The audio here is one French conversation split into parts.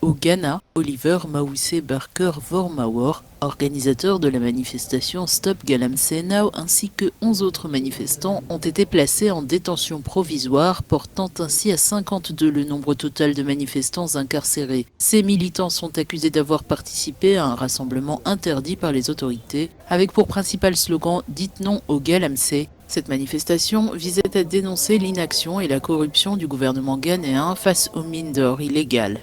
Au Ghana, Oliver Mawuse Barker-Vormawor, organisateur de la manifestation Stop Galamsey Now, ainsi que 11 autres manifestants ont été placés en détention provisoire, portant ainsi à 52 le nombre total de manifestants incarcérés. Ces militants sont accusés d'avoir participé à un rassemblement interdit par les autorités, avec pour principal slogan « Dites non au Galamsey ». Cette manifestation visait à dénoncer l'inaction et la corruption du gouvernement ghanéen face aux mines d'or illégales.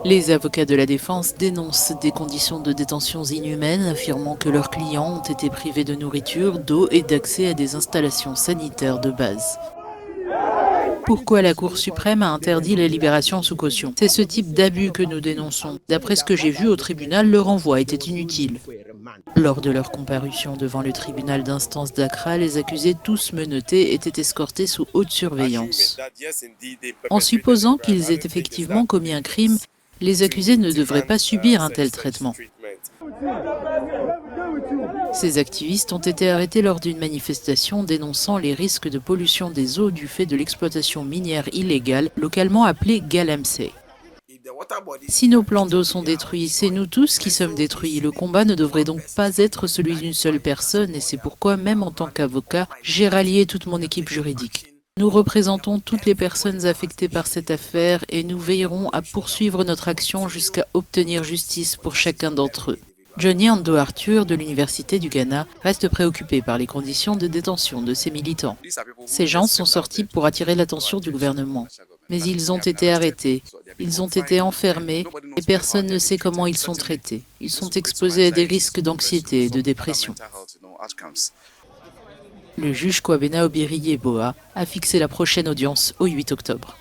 Les avocats de la défense dénoncent des conditions de détention inhumaines, affirmant que leurs clients ont été privés de nourriture, d'eau et d'accès à des installations sanitaires de base. Pourquoi la Cour suprême a interdit la libération sous caution? C'est ce type d'abus que nous dénonçons. D'après ce que j'ai vu au tribunal, le renvoi était inutile. Lors de leur comparution devant le tribunal d'instance d'Accra, les accusés, tous menottés, étaient escortés sous haute surveillance. En supposant qu'ils aient effectivement commis un crime, les accusés ne devraient pas subir un tel traitement. Ces activistes ont été arrêtés lors d'une manifestation dénonçant les risques de pollution des eaux du fait de l'exploitation minière illégale, localement appelée Galamsey. Si nos plans d'eau sont détruits, c'est nous tous qui sommes détruits. Le combat ne devrait donc pas être celui d'une seule personne et c'est pourquoi, même en tant qu'avocat, j'ai rallié toute mon équipe juridique. Nous représentons toutes les personnes affectées par cette affaire et nous veillerons à poursuivre notre action jusqu'à obtenir justice pour chacun d'entre eux. Johnny Ando Arthur de l'Université du Ghana reste préoccupé par les conditions de détention de ces militants. Ces gens sont sortis pour attirer l'attention du gouvernement. Mais ils ont été arrêtés, ils ont été enfermés et personne ne sait comment ils sont traités. Ils sont exposés à des risques d'anxiété et de dépression. Le juge Kwabena Obiri Yeboah a fixé la prochaine audience au 8 octobre.